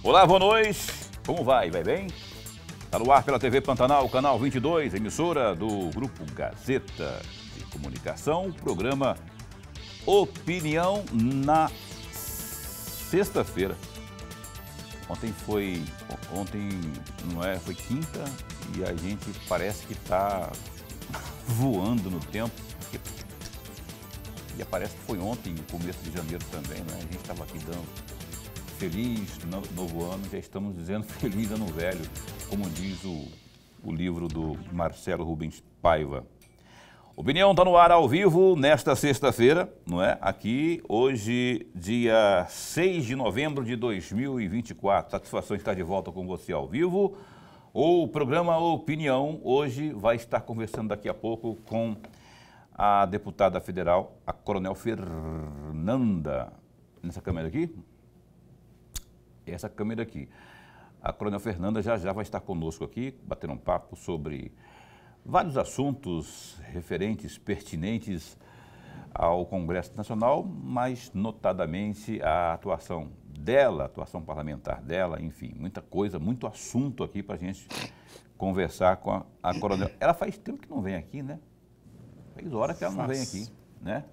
Olá, boa noite. Como vai? Vai bem? Está no ar pela TV Pantanal, canal 22, emissora do Grupo Gazeta de Comunicação, programa Opinião na sexta-feira. Ontem, não é? Foi quinta e a gente parece que está voando no tempo. E parece que foi ontem, no começo de janeiro também, né? A gente estava aqui dando feliz novo ano, já estamos dizendo feliz ano velho, como diz o livro do Marcelo Rubens Paiva. Opinião está no ar ao vivo nesta sexta-feira, não é? Aqui, hoje, dia 6 de novembro de 2024. Satisfação estar de volta com você ao vivo. O programa Opinião hoje vai estar conversando daqui a pouco com a deputada federal, a Coronel Fernanda. Nessa câmera aqui? Essa câmera aqui. A Coronel Fernanda já vai estar conosco aqui, batendo um papo sobre vários assuntos referentes, pertinentes ao Congresso Nacional, mas notadamente a atuação dela, a atuação parlamentar dela, enfim, muita coisa, muito assunto aqui para a gente conversar com a Coronel. Ela faz tempo que não vem aqui, né? Faz hora que ela não vem aqui, né?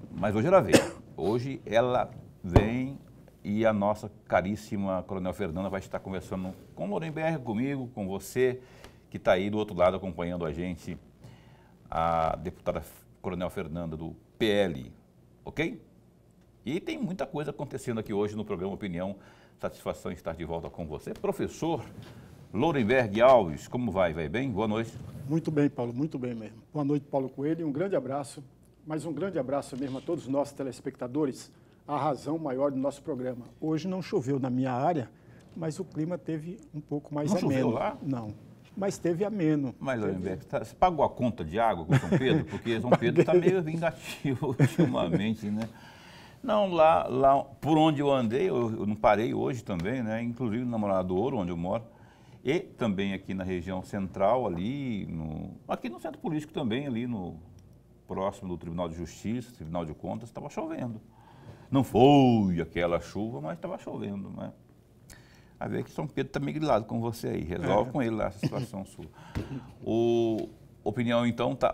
Mas hoje ela veio. Hoje ela vem e a nossa caríssima Coronel Fernanda vai estar conversando com o Lorenberg, comigo, com você, que está aí do outro lado acompanhando a gente, a deputada Coronel Fernanda do PL, ok? E tem muita coisa acontecendo aqui hoje no programa Opinião. Satisfação em estar de volta com você. Professor Lorenberg Alves, como vai? Vai bem? Boa noite. Muito bem, Paulo, muito bem mesmo. Boa noite, Paulo Coelho, um grande abraço, mas um grande abraço mesmo a todos os nossos telespectadores, a razão maior do nosso programa. Hoje não choveu na minha área, mas o clima teve um pouco mais ameno. Não choveu lá? Não, mas teve ameno. Mas, Lorenberg, você pagou a conta de água com São Pedro? Porque São Pedro está meio vingativo ultimamente, né? Não, lá por onde eu andei, eu não parei hoje também, né? Inclusive no Namorado do Ouro, onde eu moro, e também aqui na região central, aqui no centro político também, ali próximo do Tribunal de Justiça, Tribunal de Contas, estava chovendo. Não foi aquela chuva, mas estava chovendo, né? A ver que São Pedro está meio grilado com você aí, resolve com ele lá essa situação sua. Opinião então tá,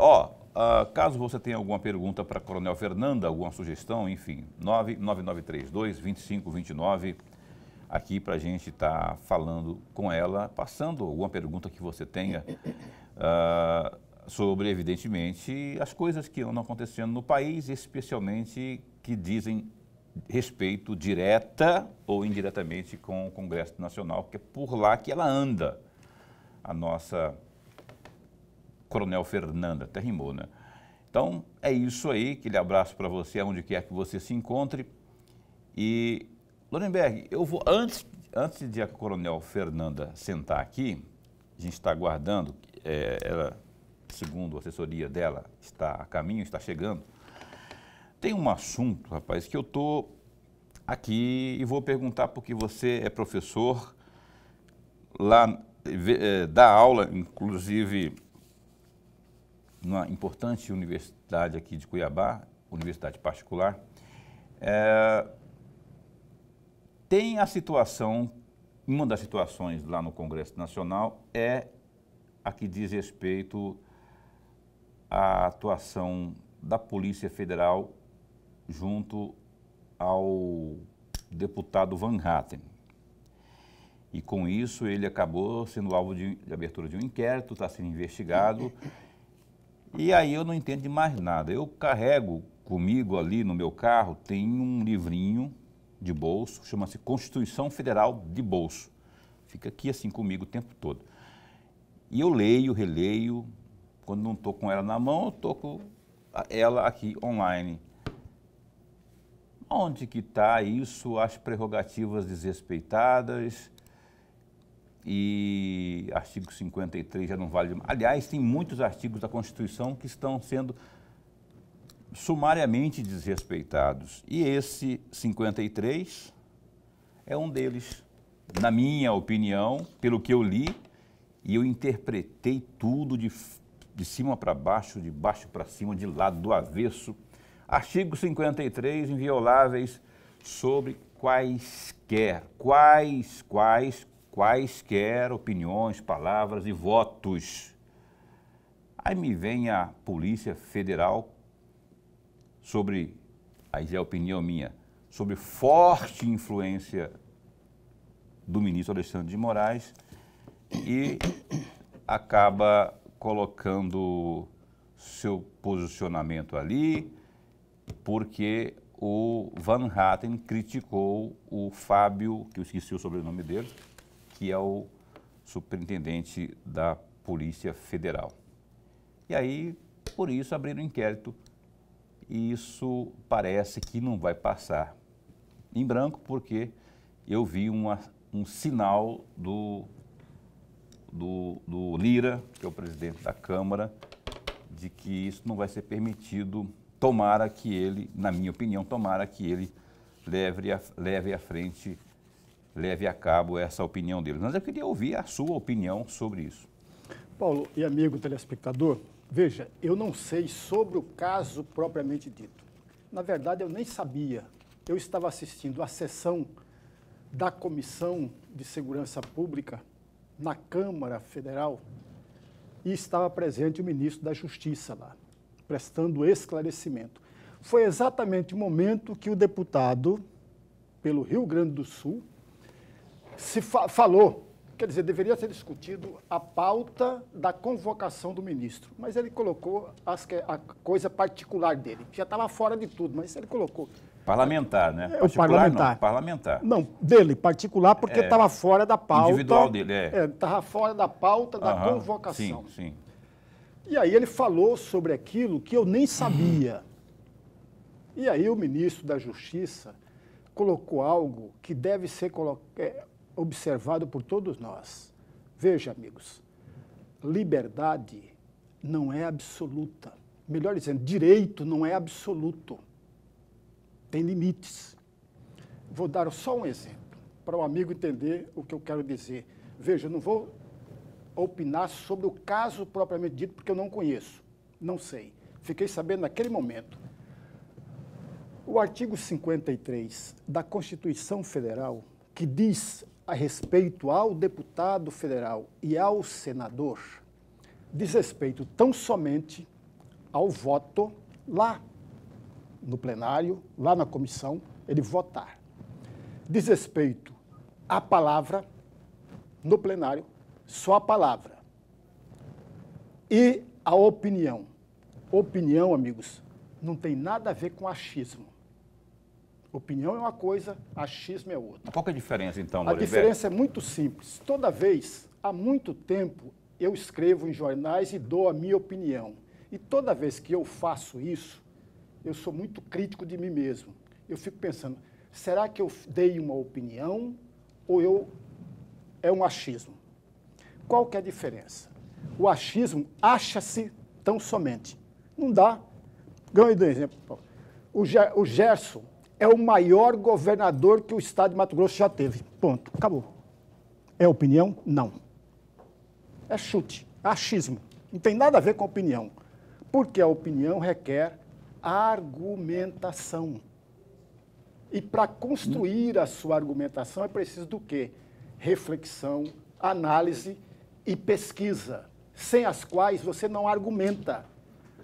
caso você tenha alguma pergunta para a Coronel Fernanda, alguma sugestão, enfim, 99932-2529, aqui para a gente estar falando com ela, passando alguma pergunta que você tenha sobre, evidentemente, as coisas que andam acontecendo no país, especialmente que dizem respeito direta ou indiretamente com o Congresso Nacional, porque é por lá que ela anda, a nossa Coronel Fernanda, até rimou, né? Então, é isso aí, aquele abraço para você, aonde quer que você se encontre. E, Lorenberg, eu vou, antes de a Coronel Fernanda sentar aqui, a gente está aguardando, ela, segundo a assessoria dela, está a caminho, está chegando. Tem um assunto, rapaz, que eu estou aqui e vou perguntar porque você é professor lá, dá aula, inclusive, numa importante universidade aqui de Cuiabá, universidade particular. Tem a situação, uma das situações lá no Congresso Nacional é a que diz respeito à atuação da Polícia Federal junto ao deputado Van Hatten. E com isso ele acabou sendo alvo de abertura de um inquérito, está sendo investigado. E aí eu não entendo de mais nada. Eu carrego comigo ali no meu carro, tem um livrinho de bolso, chama-se Constituição Federal de Bolso. Fica aqui assim comigo o tempo todo. E eu leio, releio, quando não estou com ela na mão, eu estou com ela aqui online. Onde que está isso, as prerrogativas desrespeitadas e artigo 53 já não vale mais. Aliás, tem muitos artigos da Constituição que estão sendo sumariamente desrespeitados. E esse 53 é um deles. Na minha opinião, pelo que eu li, e eu interpretei tudo de cima para baixo, de baixo para cima, de lado, do avesso. Artigo 53, invioláveis sobre quaisquer opiniões, palavras e votos. Aí me vem a Polícia Federal sobre, aí já é opinião minha, sobre forte influência do ministro Alexandre de Moraes e acaba colocando seu posicionamento ali, porque o Van Hatten criticou o Fábio, que eu esqueci o sobrenome dele, que é o superintendente da Polícia Federal. E aí, por isso, abriram um inquérito. E isso parece que não vai passar em branco, porque eu vi um sinal do Lira, que é o presidente da Câmara, de que isso não vai ser permitido. Tomara que ele, na minha opinião, tomara que ele leve a cabo essa opinião dele. Mas eu queria ouvir a sua opinião sobre isso. Paulo e amigo telespectador, veja, eu não sei sobre o caso propriamente dito. Na verdade, eu nem sabia. Eu estava assistindo a sessão da Comissão de Segurança Pública na Câmara Federal e estava presente o ministro da Justiça lá, prestando esclarecimento. Foi exatamente o momento que o deputado, pelo Rio Grande do Sul, falou, quer dizer, deveria ser discutido a pauta da convocação do ministro, mas ele colocou a coisa particular dele, que já estava fora de tudo, mas ele colocou. Parlamentar, né? O parlamentar. Não, parlamentar. Não, dele, particular, porque estava fora da pauta. Individual dele, estava fora da pauta da convocação. Sim, sim. E aí ele falou sobre aquilo que eu nem sabia. E aí o ministro da Justiça colocou algo que deve ser observado por todos nós. Veja, amigos, liberdade não é absoluta. Melhor dizendo, direito não é absoluto. Tem limites. Vou dar só um exemplo, para o amigo entender o que eu quero dizer. Veja, eu não vou opinar sobre o caso propriamente dito, porque eu não conheço, não sei. Fiquei sabendo naquele momento. O artigo 53 da Constituição Federal, que diz a respeito ao deputado federal e ao senador, diz respeito tão somente ao voto lá no plenário, lá na comissão, ele votar. Diz respeito à palavra no plenário, só a palavra. E a opinião. Opinião, amigos, não tem nada a ver com achismo. Opinião é uma coisa, achismo é outra. Qual que é a diferença, então, A diferença é muito simples. Toda vez, há muito tempo, eu escrevo em jornais e dou a minha opinião. E toda vez que eu faço isso, eu sou muito crítico de mim mesmo. Eu fico pensando, será que eu dei uma opinião ou é um achismo? Qual que é a diferença? O achismo acha-se tão somente. Não dá. Ganho do exemplo. O Gerson é o maior governador que o estado de Mato Grosso já teve. Ponto. Acabou. É opinião? Não. É chute. É achismo. Não tem nada a ver com opinião. Porque a opinião requer argumentação. E para construir a sua argumentação é preciso do quê? Reflexão, análise e pesquisa, sem as quais você não argumenta.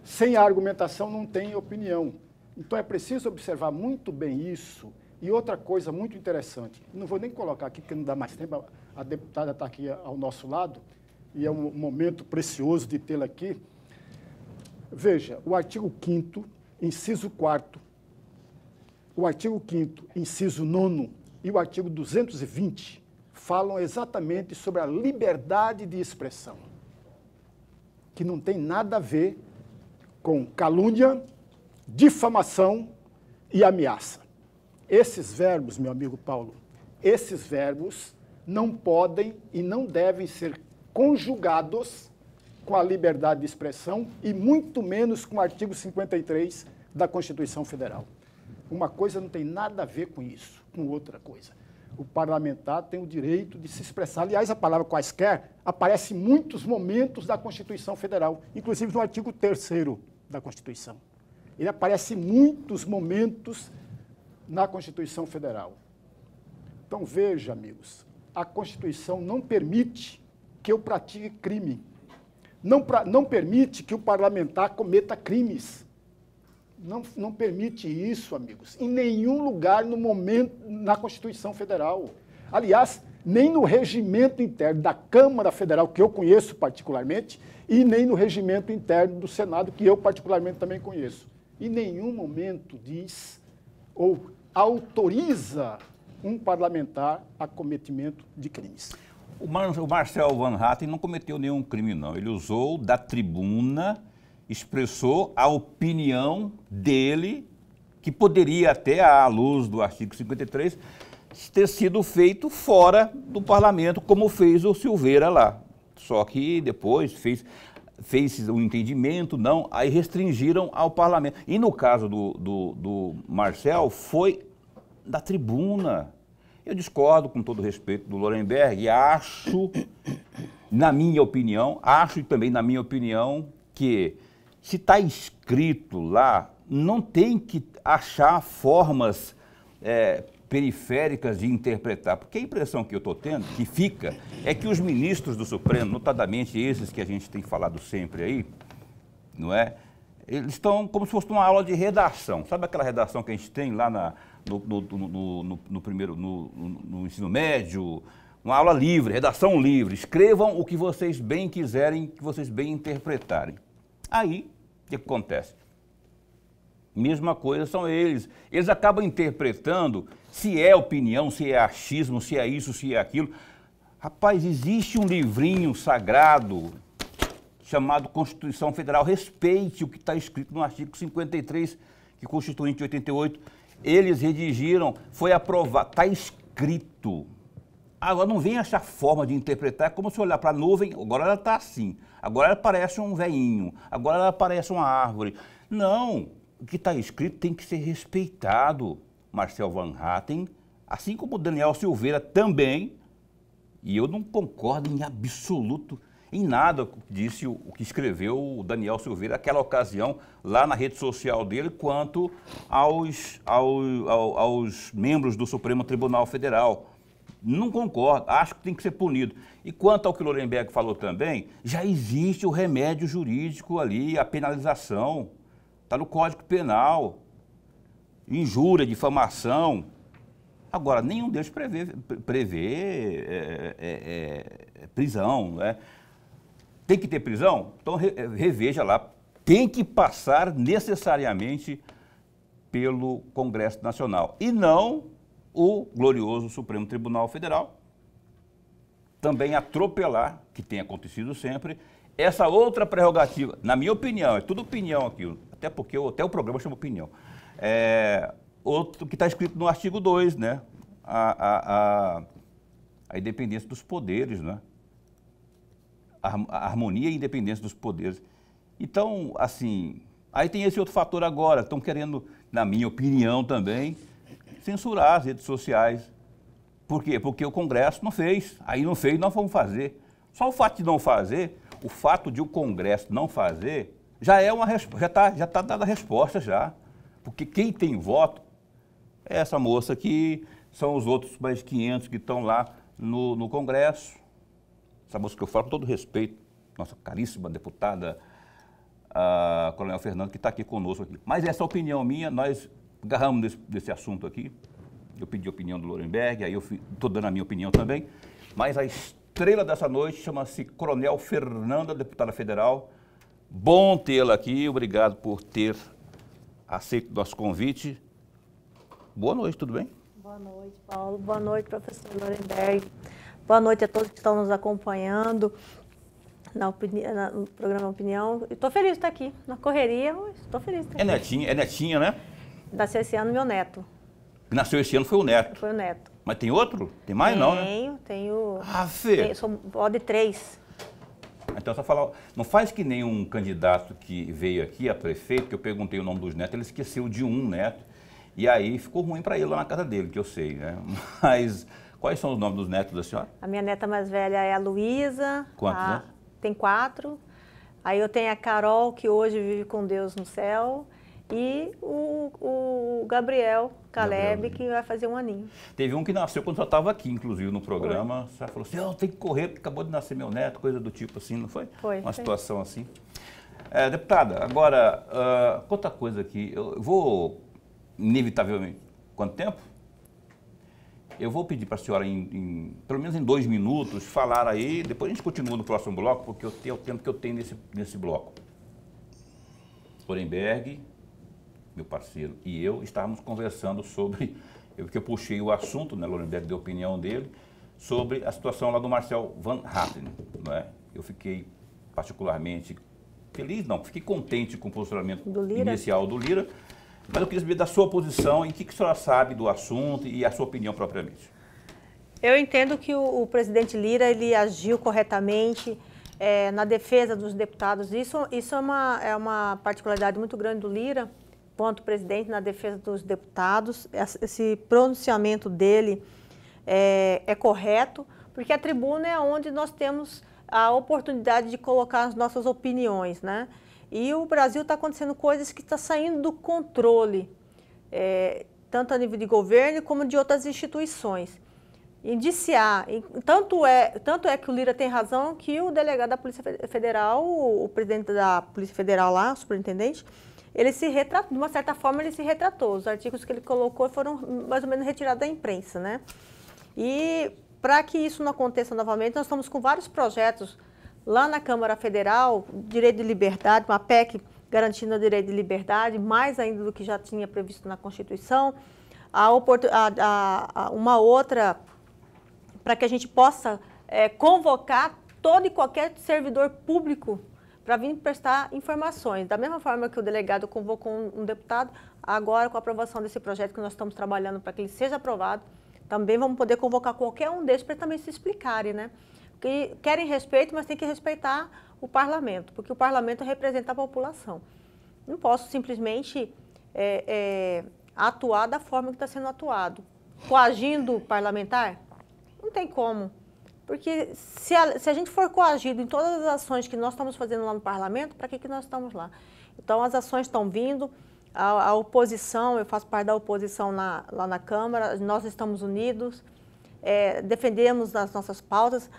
Sem a argumentação não tem opinião. Então é preciso observar muito bem isso. E outra coisa muito interessante, não vou nem colocar aqui porque não dá mais tempo, a deputada está aqui ao nosso lado, e é um momento precioso de tê-la aqui. Veja, o artigo 5º, inciso 4º, o artigo 5º, inciso 9º e o artigo 220 falam exatamente sobre a liberdade de expressão, que não tem nada a ver com calúnia, difamação e ameaça. Esses verbos, meu amigo Paulo, esses verbos não podem e não devem ser conjugados com a liberdade de expressão e muito menos com o artigo 53 da Constituição Federal. Uma coisa não tem nada a ver com isso, com outra coisa. O parlamentar tem o direito de se expressar. Aliás, a palavra quaisquer aparece em muitos momentos da Constituição Federal, inclusive no artigo 3º da Constituição. Ele aparece em muitos momentos na Constituição Federal. Então, veja, amigos, a Constituição não permite que eu pratique crime. Não permite que o parlamentar cometa crimes. Não permite isso, amigos, em nenhum lugar no momento na Constituição Federal. Aliás, nem no regimento interno da Câmara Federal, que eu conheço particularmente, e nem no regimento interno do Senado, que eu particularmente também conheço. Em nenhum momento diz ou autoriza um parlamentar a cometimento de crimes. O Marcel Van Hatten não cometeu nenhum crime, não. Ele usou da tribuna, expressou a opinião dele, que poderia até, à luz do artigo 53, ter sido feito fora do parlamento, como fez o Silveira lá. Só que depois fez um entendimento, não, aí restringiram ao parlamento. E no caso do Marcel, foi da tribuna. Eu discordo, com todo respeito, do Lorenberg, e acho, na minha opinião, que se está escrito lá, não tem que achar formas periféricas de interpretar, porque a impressão que eu estou tendo, que fica, é que os ministros do Supremo, notadamente esses que a gente tem falado sempre aí, não é? Eles estão como se fosse uma aula de redação. Sabe aquela redação que a gente tem lá no ensino médio? Uma aula livre, redação livre. Escrevam o que vocês bem quiserem, que vocês bem interpretarem. Aí, o que acontece? Mesma coisa são eles. Eles acabam interpretando se é opinião, se é achismo, se é isso, se é aquilo. Rapaz, existe um livrinho sagrado chamado Constituição Federal. Respeite o que está escrito no artigo 53, que Constituinte de 88. Eles redigiram, foi aprovado, está escrito. Agora não vem achar forma de interpretar, é como se olhar para a nuvem, agora ela está assim, agora ela parece um veinho, agora ela parece uma árvore. Não, o que está escrito tem que ser respeitado. Marcel Van Hatten, assim como Daniel Silveira também, e eu não concordo em absoluto em nada que disse o que escreveu o Daniel Silveira naquela ocasião, lá na rede social dele, quanto aos membros do Supremo Tribunal Federal. Não concordo, acho que tem que ser punido. E quanto ao que o Lorenberg falou também, já existe o remédio jurídico ali, a penalização, está no Código Penal, injúria, difamação. Agora, nenhum deles prevê prisão, né? Tem que ter prisão? Então reveja lá, tem que passar necessariamente pelo Congresso Nacional e não o glorioso Supremo Tribunal Federal também atropelar, que tem acontecido sempre, essa outra prerrogativa, na minha opinião, é tudo opinião aqui, até porque até o programa chama opinião, outro que está escrito no artigo 2, né? A independência dos poderes, né? A harmonia e independência dos poderes. Então, assim, aí tem esse outro fator agora, estão querendo, na minha opinião também, censurar as redes sociais. Por quê? Porque o Congresso não fez. Aí não fez, nós vamos fazer. Só o fato de não fazer, o fato de o Congresso não fazer, já é uma resposta, já tá dada a resposta já. Porque quem tem voto é essa moça aqui, são os outros mais 500 que estão lá no Congresso. Essa moça que eu falo com todo respeito, nossa caríssima deputada, a Coronel Fernando, que está aqui conosco aqui. Mas essa opinião minha, nós agarramos desse assunto aqui. Eu pedi a opinião do Lorenberg, aí eu estou dando a minha opinião também. Mas a estrela dessa noite chama-se Coronel Fernanda, deputada federal. Bom tê-la aqui, obrigado por ter aceito o nosso convite. Boa noite, tudo bem? Boa noite, Paulo. Boa noite, professor Lorenberg. Boa noite a todos que estão nos acompanhando no programa Opinião. Estou feliz de estar aqui, na correria, estou feliz de estar aqui. É netinha, né? Nasceu esse ano meu neto. Que nasceu esse ano foi o neto. Foi o neto. Mas tem outro? Tem mais não, né? Tenho. Ah, Fê. Sou vó de 3. Então, só falar, não faz que nem um candidato que veio aqui a prefeito, que eu perguntei o nome dos netos, ele esqueceu de um neto, e aí ficou ruim para ele lá na casa dele, que eu sei, né? Mas quais são os nomes dos netos da senhora? A minha neta mais velha é a Luísa. Quantos, né? Tem 4. Aí eu tenho a Carol, que hoje vive com Deus no céu, e o Gabriel, Caleb, que vai fazer 1 aninho. Teve um que nasceu quando eu estava aqui, inclusive, no programa. Você falou assim, eu tenho que correr, porque acabou de nascer meu neto, coisa do tipo assim, não foi? Foi. Uma situação assim. Deputada, agora, outra coisa aqui, eu vou, inevitavelmente, quanto tempo? Eu vou pedir para a senhora, pelo menos em 2 minutos, falar aí, depois a gente continua no próximo bloco, porque é o tempo que eu tenho nesse bloco. Lorenberg, meu parceiro, e eu estávamos conversando sobre, porque eu puxei o assunto, né, Lorenberg deu a opinião dele, sobre a situação lá do Marcel Van Hatten, não é? Eu fiquei particularmente feliz, não, fiquei contente com o posicionamento inicial do Lira, mas eu queria saber da sua posição e o que a senhora sabe do assunto e a sua opinião propriamente. Eu entendo que o presidente Lira, ele agiu corretamente na defesa dos deputados. Isso é uma particularidade muito grande do Lira, quanto presidente, na defesa dos deputados. Esse pronunciamento dele é correto, porque a tribuna é onde nós temos a oportunidade de colocar as nossas opiniões, né? E o Brasil está acontecendo coisas que estão saindo do controle, tanto a nível de governo como de outras instituições. Indiciar, tanto é que o Lira tem razão que o delegado da Polícia Federal, o presidente da Polícia Federal lá, o superintendente, ele se retratou, de uma certa forma ele se retratou. Os artigos que ele colocou foram mais ou menos retirados da imprensa, né? E para que isso não aconteça novamente, nós estamos com vários projetos lá na Câmara Federal, direito de liberdade, uma PEC garantindo o direito de liberdade, mais ainda do que já tinha previsto na Constituição, uma outra para que a gente possa convocar todo e qualquer servidor público para vir prestar informações. Da mesma forma que o delegado convocou um deputado, agora com a aprovação desse projeto que nós estamos trabalhando para que ele seja aprovado, também vamos poder convocar qualquer um deles para também se explicarem, né? Porque querem respeito, mas tem que respeitar o parlamento, porque o parlamento representa a população. Não posso simplesmente atuar da forma que está sendo atuado. Coagindo o parlamentar? Não tem como. Porque se a gente for coagido em todas as ações que nós estamos fazendo lá no parlamento, para que nós estamos lá? Então, as ações estão vindo, a oposição, eu faço parte da oposição lá na Câmara, nós estamos unidos, defendemos as nossas pautas.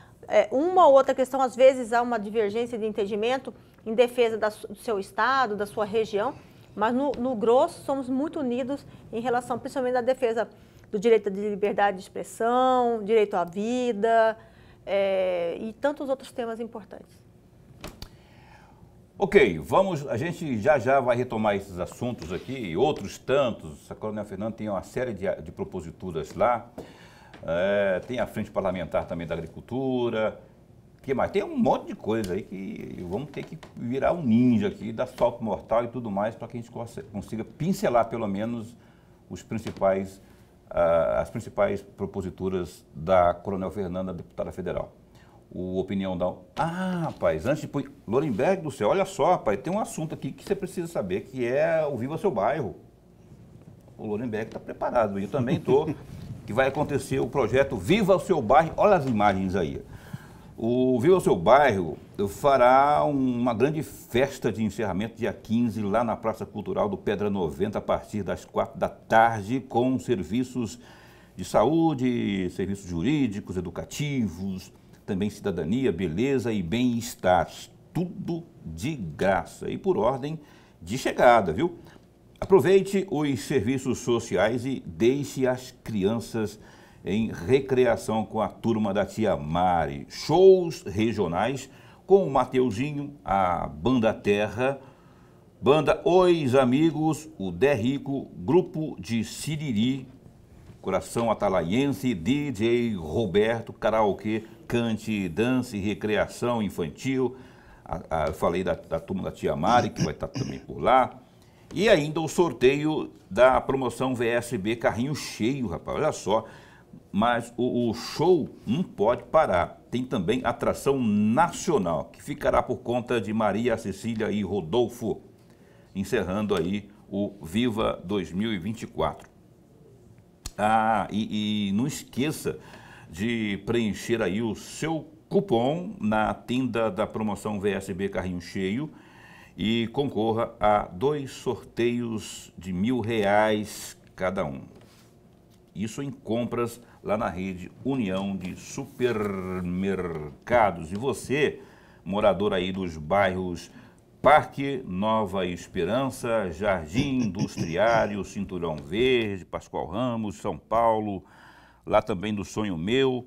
Uma ou outra questão, às vezes há uma divergência de entendimento em defesa do seu estado, da sua região, mas no grosso somos muito unidos em relação, principalmente à defesa do direito de liberdade de expressão, direito à vida e tantos outros temas importantes. Ok, a gente já vai retomar esses assuntos aqui e outros tantos. A Coronel Fernando tem uma série de proposituras lá, tem a Frente Parlamentar também da Agricultura, que mais? Tem um monte de coisa aí que vamos ter que virar um ninja aqui, dar salto mortal e tudo mais, para que a gente consiga pincelar pelo menos as principais proposituras da Coronel Fernanda, deputada federal. Opinião da... rapaz, antes de... Lorenberg do céu, olha só, rapaz, tem um assunto aqui que você precisa saber, que é o Viva Seu Bairro. O Lorenberg está preparado, e eu também estou, que vai acontecer o projeto Viva o Seu Bairro. Olha as imagens aí. O Viva o Seu Bairro fará uma grande festa de encerramento dia 15, lá na Praça Cultural do Pedra 90, a partir das 4 da tarde, com serviços de saúde, serviços jurídicos, educativos, também cidadania, beleza e bem-estar, tudo de graça e por ordem de chegada, viu? Aproveite os serviços sociais e deixe as crianças em recreação com a turma da Tia Mari. Shows regionais com o Mateuzinho, a Banda Terra, Banda Os Amigos, o Dé Rico, Grupo de Siriri, Coração Atalaiense, DJ Roberto, Karaokê, Cante, Dance, Recreação Infantil. Eu falei da turma da Tia Mari, que vai estar também por lá. E ainda o sorteio da promoção VSB Carrinho Cheio, rapaz, olha só. Mas o show não pode parar. Tem também atração nacional, que ficará por conta de Maria Cecília e Rodolfo, encerrando aí o Viva 2024. E não esqueça de preencher aí o seu cupom na tenda da promoção VSB Carrinho Cheio e concorra a 2 sorteios de R$1.000 cada um. Isso em compras lá na rede União de Supermercados. E você, morador aí dos bairros Parque Nova Esperança, Jardim Industriário, Cinturão Verde, Pascoal Ramos, São Paulo, lá também do Sonho Meu,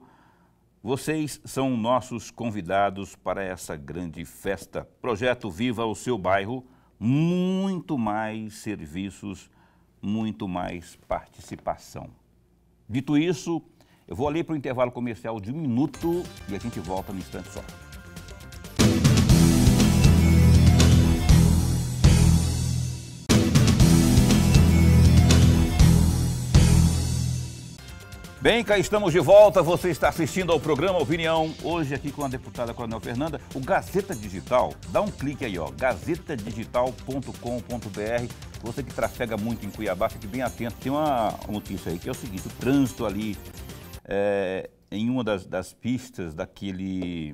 vocês são nossos convidados para essa grande festa. Projeto Viva o Seu Bairro, muito mais serviços, muito mais participação. Dito isso, eu vou ali para o intervalo comercial de 1 minuto e a gente volta no instante só. Bem, cá estamos de volta. Você está assistindo ao programa Opinião. Hoje aqui com a deputada Coronel Fernanda. O Gazeta Digital, dá um clique aí, ó, gazetadigital.com.br. Você que trafega muito em Cuiabá, fique bem atento. Tem uma notícia aí que é o seguinte: o trânsito ali, em uma das pistas daquele...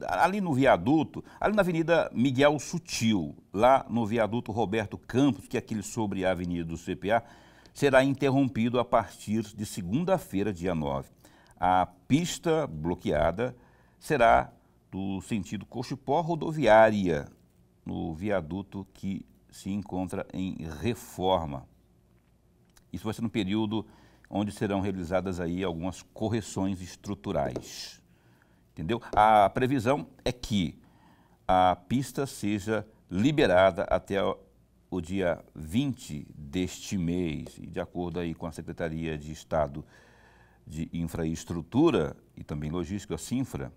ali no viaduto, ali na Avenida Miguel Sutil, lá no viaduto Roberto Campos, que é aquele sobre a Avenida do CPA, será interrompido a partir de segunda-feira, dia 9. A pista bloqueada será do sentido Cochipó rodoviária, no viaduto que se encontra em reforma. Isso vai ser no período onde serão realizadas aí algumas correções estruturais. Entendeu? A previsão é que a pista seja liberada até o dia 20 deste mês, e de acordo aí com a Secretaria de Estado de Infraestrutura e também Logística, a Sinfra,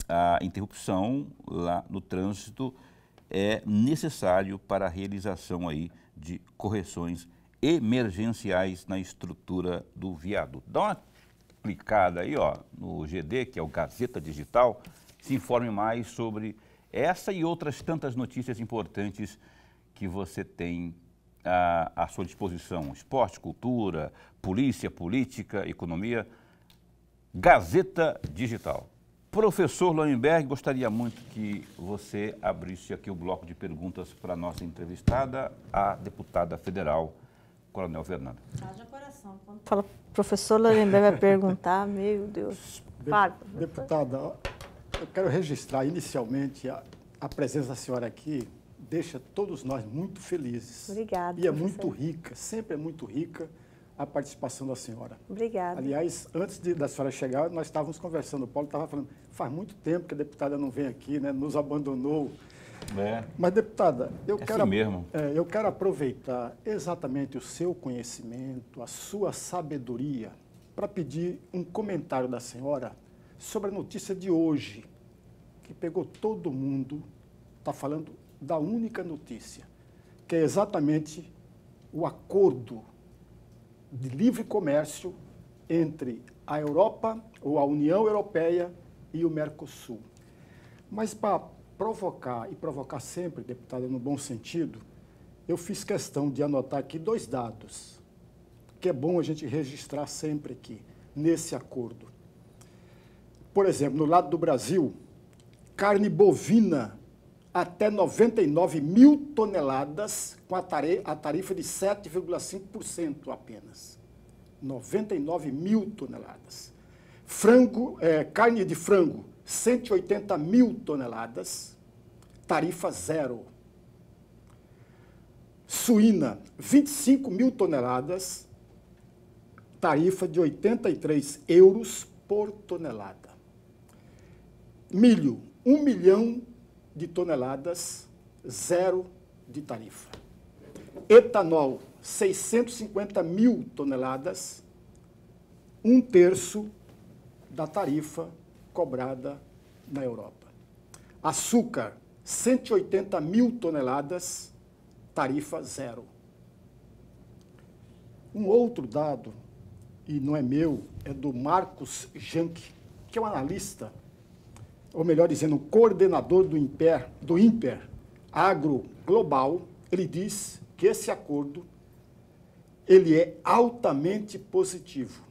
a interrupção lá no trânsito é necessário para a realização aí de correções emergenciais na estrutura do viaduto. Dá uma clicada aí, ó, no GD, que é o Gazeta Digital, se informe mais sobre essa e outras tantas notícias importantes que você tem à sua disposição. Esporte, cultura, polícia, política, economia. Gazeta Digital. Professor Loenberg, gostaria muito que você abrisse aqui o bloco de perguntas para a nossa entrevistada, a deputada federal, Coronel Fernanda. Haja coração. Quando fala professor Loenberg vai perguntar, meu Deus. Deputada, eu quero registrar inicialmente a presença da senhora aqui. Deixa todos nós muito felizes. Obrigada. E é muito rica, sempre é muito rica a participação da senhora. Obrigada. Aliás, antes da senhora chegar, nós estávamos conversando, o Paulo estava falando, faz muito tempo que a deputada não vem aqui, né, nos abandonou. Mas, deputada, eu quero aproveitar exatamente o seu conhecimento, a sua sabedoria, para pedir um comentário da senhora sobre a notícia de hoje, que pegou todo mundo, está falando da única notícia, que é exatamente o acordo de livre comércio entre a Europa, ou a União Europeia e o Mercosul. Mas para provocar, e provocar sempre, deputada, no bom sentido, eu fiz questão de anotar aqui 2 dados, que é bom a gente registrar sempre aqui, nesse acordo. Por exemplo, no lado do Brasil, carne bovina até 99 mil toneladas, com a tarifa de 7,5% apenas. 99 mil toneladas. Carne de frango, 180 mil toneladas, tarifa 0. Suína, 25 mil toneladas, tarifa de 83 euros por tonelada. Milho, 1 milhão de toneladas, 0 de tarifa. Etanol, 650 mil toneladas, 1/3 da tarifa cobrada na Europa. Açúcar, 180 mil toneladas, tarifa 0. Um outro dado, e não é meu, é do Marcos Janck, que é um analista, ou melhor dizendo, coordenador do INPER Agro Global. Ele diz que esse acordo ele é altamente positivo.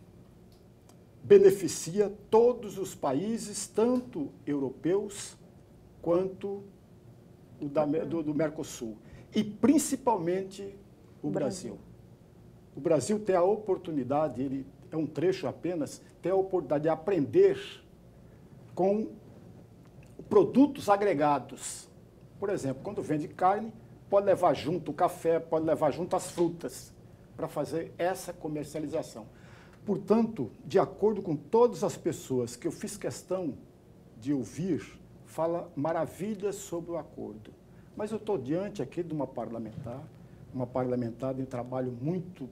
Beneficia todos os países, tanto europeus quanto do Mercosul, e principalmente o Brasil. O Brasil tem a oportunidade, ele é um trecho apenas, tem a oportunidade de aprender com produtos agregados. Por exemplo, quando vende carne, pode levar junto o café, pode levar junto as frutas, para fazer essa comercialização. Portanto, de acordo com todas as pessoas que eu fiz questão de ouvir, fala maravilhas sobre o acordo. Mas eu estou diante aqui de uma parlamentar de trabalho muito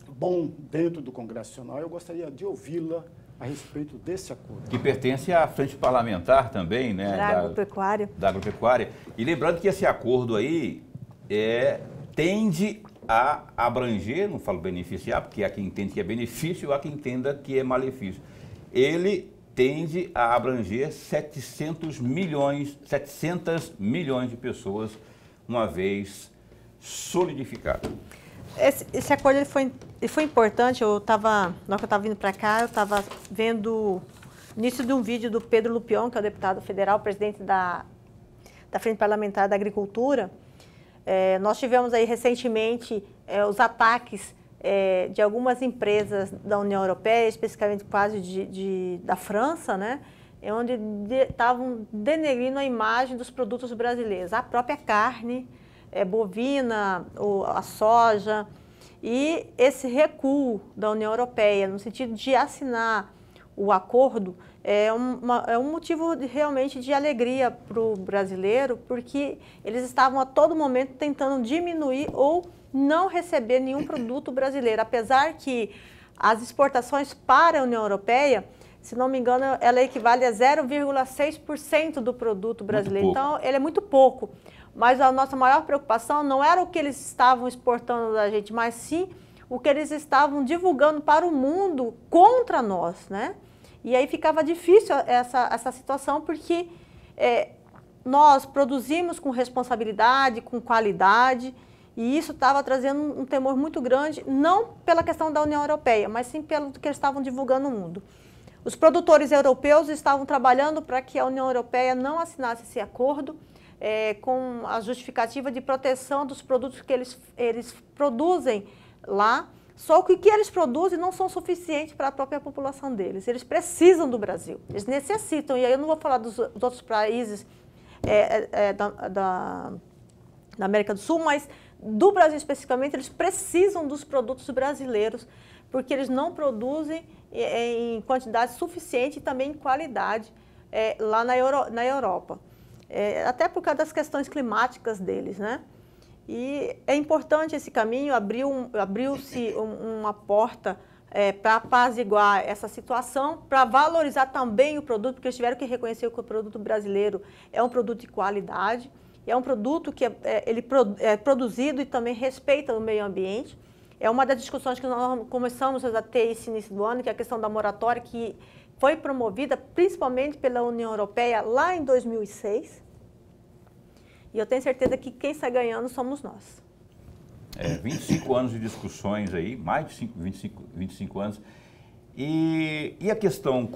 bom dentro do Congresso Nacional. Eu gostaria de ouvi-la a respeito desse acordo. Que pertence à frente parlamentar também, né? Da agropecuária. E lembrando que esse acordo aí tende a abranger, não falo beneficiar, porque há quem entende que é benefício, há quem entenda que é malefício. Ele tende a abranger 700 milhões de pessoas, uma vez solidificado. Esse acordo ele foi importante. Na hora que eu estava vindo para cá, eu estava vendo o início de um vídeo do Pedro Lupion, que é o deputado federal, presidente da Frente Parlamentar da Agricultura. Nós tivemos aí recentemente os ataques de algumas empresas da União Europeia, especificamente quase da França, né, onde estavam denegrindo a imagem dos produtos brasileiros, a própria carne bovina, a soja. E esse recuo da União Europeia, no sentido de assinar o acordo, é um motivo realmente de alegria para o brasileiro, porque eles estavam a todo momento tentando diminuir ou não receber nenhum produto brasileiro, apesar que as exportações para a União Europeia, se não me engano, ela equivale a 0,6% do produto brasileiro. Então, ele é muito pouco. Mas a nossa maior preocupação não era o que eles estavam exportando da gente, mas sim o que eles estavam divulgando para o mundo contra nós, né? E aí ficava difícil essa situação, porque nós produzimos com responsabilidade, com qualidade, e isso estava trazendo um temor muito grande, não pela questão da União Europeia, mas sim pelo que eles estavam divulgando no mundo. Os produtores europeus estavam trabalhando para que a União Europeia não assinasse esse acordo, com a justificativa de proteção dos produtos que eles produzem lá, só que o que eles produzem não são suficientes para a própria população deles. Eles precisam do Brasil, eles necessitam, e aí eu não vou falar dos outros países da América do Sul, mas do Brasil especificamente, eles precisam dos produtos brasileiros, porque eles não produzem em quantidade suficiente e também em qualidade lá na Europa. Até por causa das questões climáticas deles, né? E é importante esse caminho, abriu-se uma porta para apaziguar essa situação, para valorizar também o produto, porque eles tiveram que reconhecer que o produto brasileiro é um produto de qualidade, é um produto que é produzido e também respeita o meio ambiente. É uma das discussões que nós começamos a ter esse início do ano, que é a questão da moratória, que foi promovida principalmente pela União Europeia lá em 2006. E eu tenho certeza que quem está ganhando somos nós. 25 anos de discussões aí, mais de 25 anos. E a questão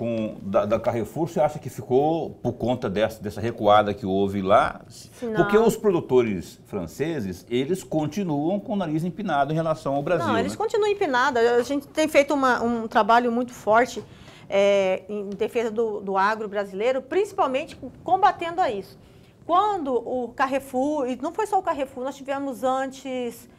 da Carrefour, você acha que ficou por conta dessa recuada que houve lá? Não. Porque os produtores franceses, eles continuam com o nariz empinado em relação ao Brasil. Não, eles continuam empinados. A gente tem feito um trabalho muito forte em defesa do agro brasileiro, principalmente combatendo a isso. Quando o Carrefour, e não foi só o Carrefour, nós tivemos antes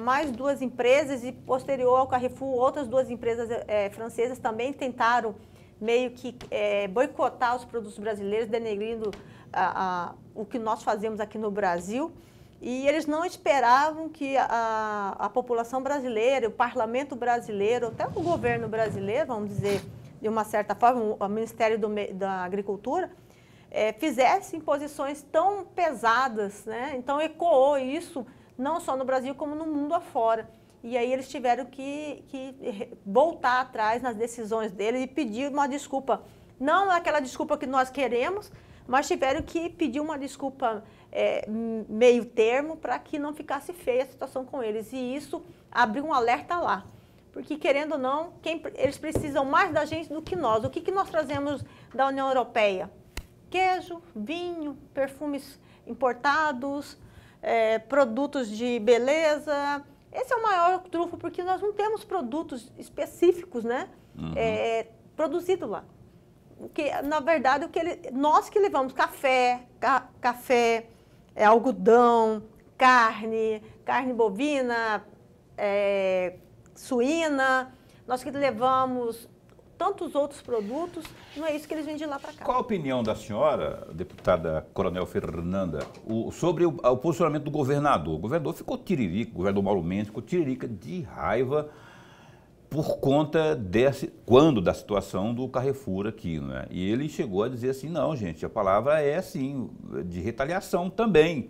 mais duas empresas e posterior ao Carrefour, outras duas empresas francesas também tentaram meio que boicotar os produtos brasileiros, denegrindo o que nós fazemos aqui no Brasil. E eles não esperavam que a população brasileira, o parlamento brasileiro, até o governo brasileiro, vamos dizer, de uma certa forma, o Ministério da Agricultura, fizesse imposições tão pesadas, né? Então ecoou isso não só no Brasil como no mundo afora. E aí eles tiveram que voltar atrás nas decisões deles e pedir uma desculpa. Não aquela desculpa que nós queremos, mas tiveram que pedir uma desculpa meio termo para que não ficasse feia a situação com eles. E isso abriu um alerta lá. Porque, querendo ou não, eles precisam mais da gente do que nós. O que nós trazemos da União Europeia? Queijo, vinho, perfumes importados, produtos de beleza, Esse é o maior trunfo, porque nós não temos produtos específicos, né? Produzido lá. Que, na verdade, nós que levamos café, algodão, carne bovina, suína, nós que levamos tantos outros produtos, não é isso que eles vendem lá para cá. Qual a opinião da senhora, deputada Coronel Fernanda, sobre o posicionamento do governador? O governador ficou tiririca, o governador Mauro Mendes ficou tiririca de raiva por conta da situação do Carrefour aqui, né? E ele chegou a dizer assim, não, gente, a palavra é assim, de retaliação também.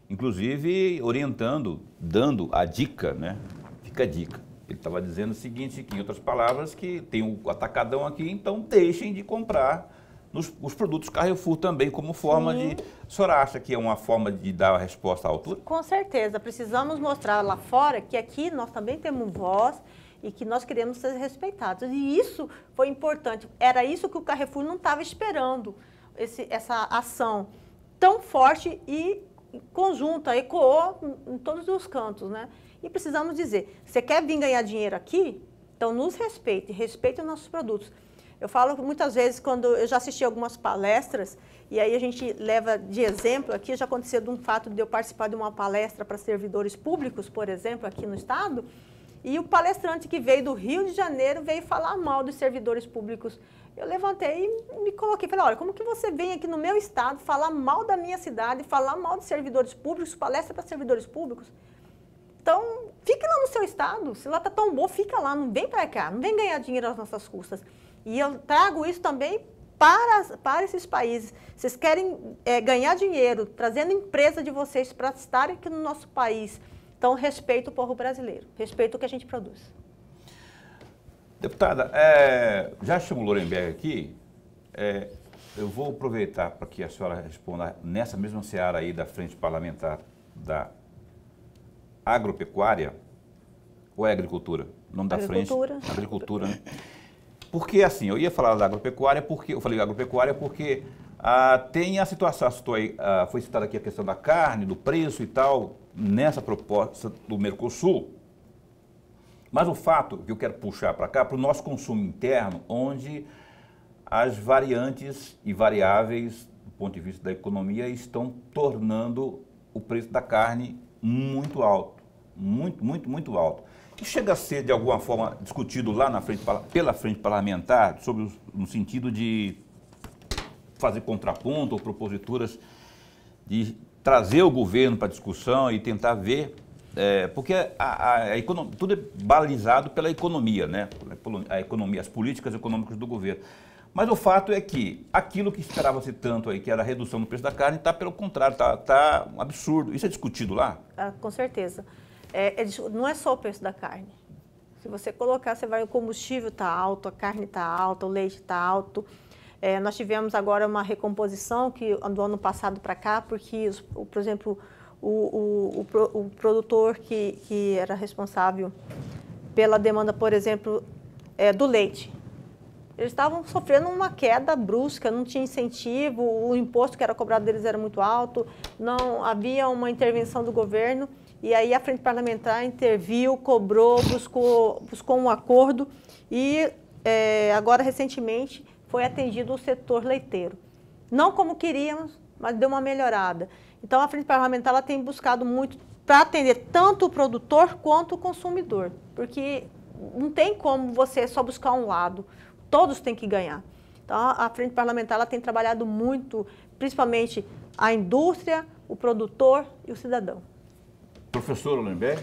Inclusive orientando, dando a dica, né? Fica a dica. Ele estava dizendo o seguinte, que, em outras palavras, que tem o atacadão aqui, então deixem de comprar os produtos Carrefour também, como forma de... A senhora acha que é uma forma de dar a resposta à altura? Com certeza. Precisamos mostrar lá fora que aqui nós também temos voz e que nós queremos ser respeitados. E isso foi importante. Era isso que o Carrefour não estava esperando, essa ação tão forte e conjunta, ecoou em todos os cantos, né? E precisamos dizer, você quer vir ganhar dinheiro aqui? Então nos respeite, respeite os nossos produtos. Eu falo muitas vezes, quando eu já assisti algumas palestras, e aí a gente leva de exemplo, aqui já aconteceu de um fato de eu participar de uma palestra para servidores públicos, por exemplo, aqui no estado, e o palestrante que veio do Rio de Janeiro veio falar mal dos servidores públicos. Eu levantei e me coloquei, falei, olha, como que você vem aqui no meu estado falar mal da minha cidade, falar mal de servidores públicos, palestra para servidores públicos? Então, fique lá no seu estado, se lá está tão bom, fica lá, não vem para cá, não vem ganhar dinheiro às nossas custas. E eu trago isso também para esses países. Vocês querem ganhar dinheiro, trazendo empresa de vocês para estarem aqui no nosso país. Então, respeita o povo brasileiro, respeita o que a gente produz. Deputada, já chamo o Lorenberg aqui, eu vou aproveitar para que a senhora responda nessa mesma seara aí da Frente Parlamentar da Agropecuária, ou é Agricultura? O nome da frente? Agricultura, né? Porque, assim, eu ia falar da agropecuária porque, eu falei agropecuária porque tem a situação, foi citada aqui a questão da carne, do preço e tal, nessa proposta do Mercosul. Mas o fato que eu quero puxar para cá, para o nosso consumo interno, onde as variantes e variáveis, do ponto de vista da economia, estão tornando o preço da carne muito alto, muito alto. E chega a ser, de alguma forma, discutido lá pela frente parlamentar, no sentido de fazer contraponto ou proposituras, de trazer o governo para a discussão e tentar ver, porque tudo é balizado pela economia, né? A economia, as políticas econômicas do governo. Mas o fato é que aquilo que esperava-se tanto aí, que era a redução do preço da carne, está pelo contrário, está um absurdo. Isso é discutido lá? Com certeza. Não é só o preço da carne. Se você colocar, o combustível está alto, a carne está alta, o leite está alto. Nós tivemos agora uma recomposição do ano passado para cá, porque, por exemplo, o produtor que era responsável pela demanda, por exemplo, do leite, eles estavam sofrendo uma queda brusca, não tinha incentivo, o imposto que era cobrado deles era muito alto, não havia uma intervenção do governo, e aí a Frente Parlamentar interviu, cobrou, buscou um acordo e agora recentemente foi atendido o setor leiteiro. Não como queríamos, mas deu uma melhorada. Então a Frente Parlamentar ela tem buscado muito para atender tanto o produtor quanto o consumidor, porque não tem como você só buscar um lado. Todos têm que ganhar. Então, a Frente Parlamentar ela tem trabalhado muito, principalmente a indústria, o produtor e o cidadão. Professor Lorenberg?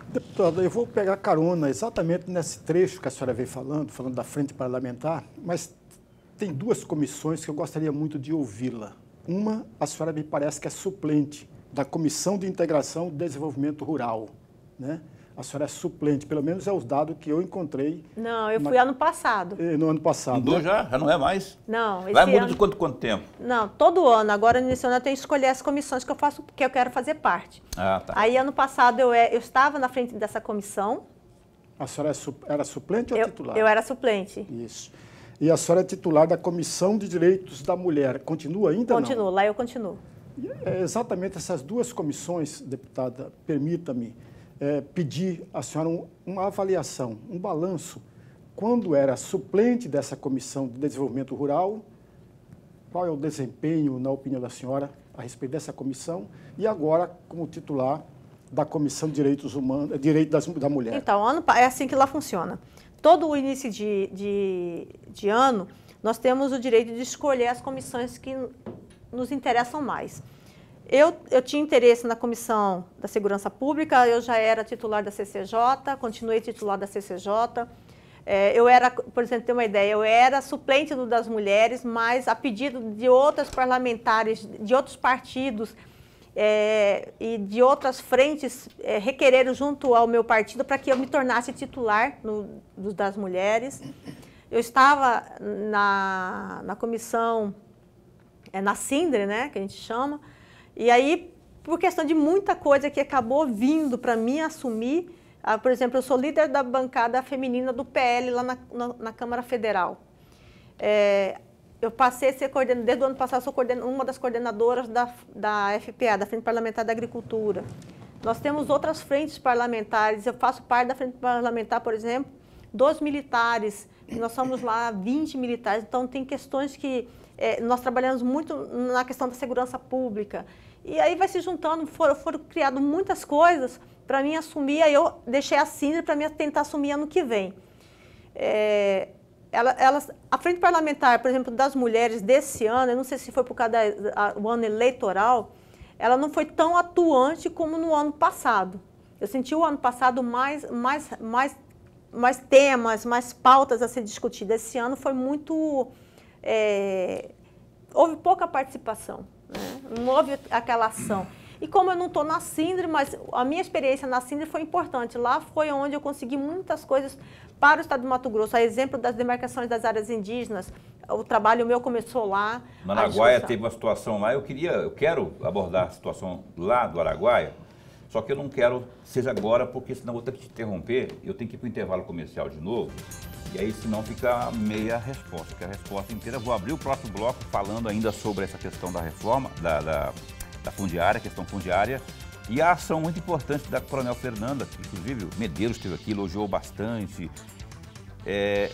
Deputada, eu vou pegar carona exatamente nesse trecho que a senhora veio falando da Frente Parlamentar, mas tem duas comissões que eu gostaria muito de ouvi-la. Uma, a senhora me parece que é suplente da Comissão de Integração e Desenvolvimento Rural, né? A senhora é suplente, pelo menos é os dados que eu encontrei. Não, eu fui ano passado. No ano passado. Mudou, né? Já não é mais? Não, esse vai mudar ano... de quanto tempo? Não, todo ano. Agora, nesse ano, eu tenho que escolher as comissões que eu quero fazer parte. Ah, tá. Aí, ano passado, eu estava na frente dessa comissão. A senhora era suplente ou titular? Eu era suplente. Isso. E a senhora é titular da Comissão de Direitos da Mulher. Continua ainda? Continuo, não? Lá eu continuo. Exatamente essas duas comissões, deputada, permita-me, pedir à senhora uma avaliação, um balanço, quando era suplente dessa Comissão de Desenvolvimento Rural, qual é o desempenho, na opinião da senhora, a respeito dessa comissão, e agora como titular da Comissão de Direitos Humanos, da Mulher. Então, é assim que lá funciona. Todo o início de ano, nós temos o direito de escolher as comissões que nos interessam mais. Eu tinha interesse na Comissão da Segurança Pública, eu já era titular da CCJ, continuei titular da CCJ. Eu era, por exemplo, ter uma ideia, eu era suplente das mulheres, mas a pedido de outras parlamentares, de outros partidos e de outras frentes, requereram junto ao meu partido para que eu me tornasse titular das mulheres. Eu estava na comissão, na Sindre, né, que a gente chama, e aí, por questão de muita coisa que acabou vindo para mim assumir, por exemplo, eu sou líder da bancada feminina do PL lá na Câmara Federal. Eu passei a ser coordenadora, desde o ano passado, sou uma das coordenadoras da FPA, da Frente Parlamentar da Agricultura. Nós temos outras frentes parlamentares, eu faço parte da Frente Parlamentar, por exemplo, dos militares, nós somos lá 20 militares, então tem questões que nós trabalhamos muito na questão da segurança pública. E aí vai se juntando, foram criadas muitas coisas para mim assumir, aí eu deixei a Sindre para mim tentar assumir ano que vem. A Frente Parlamentar, por exemplo, das mulheres desse ano, eu não sei se foi por causa do ano eleitoral, ela não foi tão atuante como no ano passado. Eu senti o ano passado mais temas, mais pautas a ser discutidas. Esse ano foi muito... houve pouca participação, né? Não houve aquela ação. E como eu não estou na Sindre, mas a minha experiência na Sindre foi importante. Lá foi onde eu consegui muitas coisas para o estado do Mato Grosso. A exemplo das demarcações das áreas indígenas, o trabalho meu começou lá. No Araguaia teve uma situação lá, eu quero abordar a situação lá do Araguaia, só que eu não quero seja agora, porque senão eu vou ter que te interromper, eu tenho que ir para o intervalo comercial de novo, e aí senão fica meia resposta, que a resposta inteira. Eu vou abrir o próximo bloco falando ainda sobre essa questão da reforma, da fundiária, questão fundiária, e a ação muito importante da Coronel Fernanda, que inclusive o Medeiros esteve aqui, elogiou bastante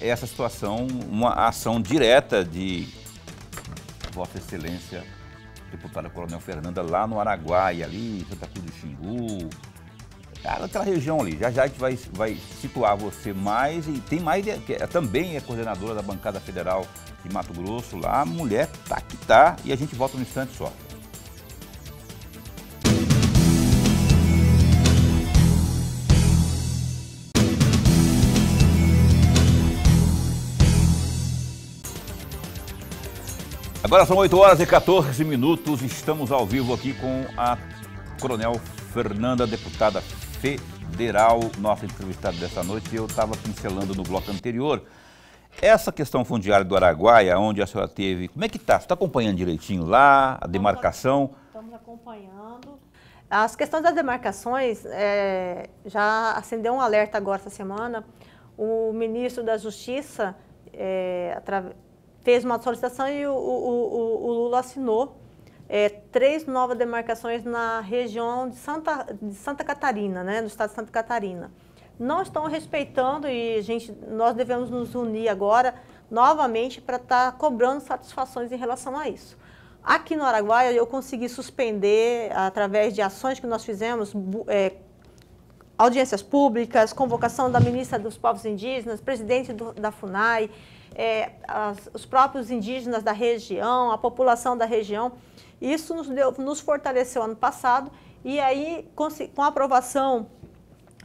essa situação, uma ação direta de Vossa Excelência, deputada Coronel Fernanda, lá no Araguaia, ali, Santa Cruz do Xingu, aquela região ali. Já a gente vai situar você mais, e tem mais, também é coordenadora da bancada federal de Mato Grosso, lá, a mulher tá que tá, e a gente volta no instante só. Agora são 8h14, estamos ao vivo aqui com a Coronel Fernanda, deputada federal, nossa entrevistada dessa noite. Eu estava pincelando no bloco anterior essa questão fundiária do Araguaia, onde a senhora teve. Como é que está? Você está acompanhando direitinho lá, a demarcação? Estamos acompanhando. As questões das demarcações, já acendeu um alerta agora essa semana. O ministro da Justiça fez uma solicitação e o Lula assinou 3 novas demarcações na região de Santa Catarina, né, no estado de Santa Catarina. Não estão respeitando e nós devemos nos unir agora novamente para estar cobrando satisfações em relação a isso. Aqui no Araguaia eu consegui suspender, através de ações que nós fizemos, audiências públicas, convocação da ministra dos Povos Indígenas, presidente da FUNAI, os próprios indígenas da região, a população da região. Isso nos fortaleceu ano passado e aí, com a aprovação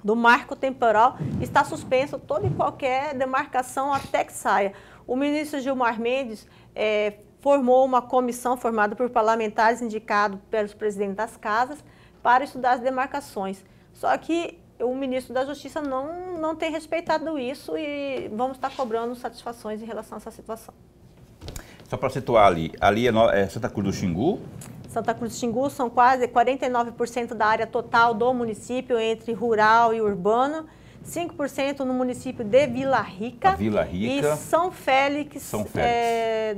do marco temporal, está suspenso toda e qualquer demarcação até que saia. O ministro Gilmar Mendes formou uma comissão formada por parlamentares indicados pelos presidentes das casas para estudar as demarcações. Só que o ministro da Justiça não tem respeitado isso e vamos estar cobrando satisfações em relação a essa situação. Só para situar ali é Santa Cruz do Xingu? Santa Cruz do Xingu são quase 49% da área total do município, entre rural e urbano, 5% no município de Vila Rica, e São Félix,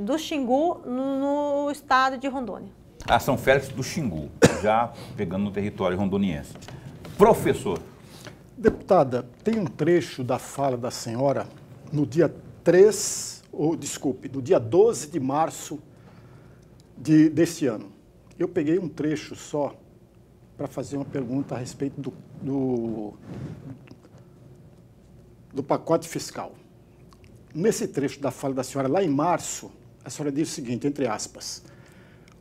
do Xingu, no estado de Rondônia. São Félix do Xingu, já pegando no território rondoniense. Professor, Deputada, tem um trecho da fala da senhora no dia 12 de março desse ano. Eu peguei um trecho só para fazer uma pergunta a respeito do pacote fiscal. Nesse trecho da fala da senhora, lá em março, a senhora diz o seguinte, entre aspas,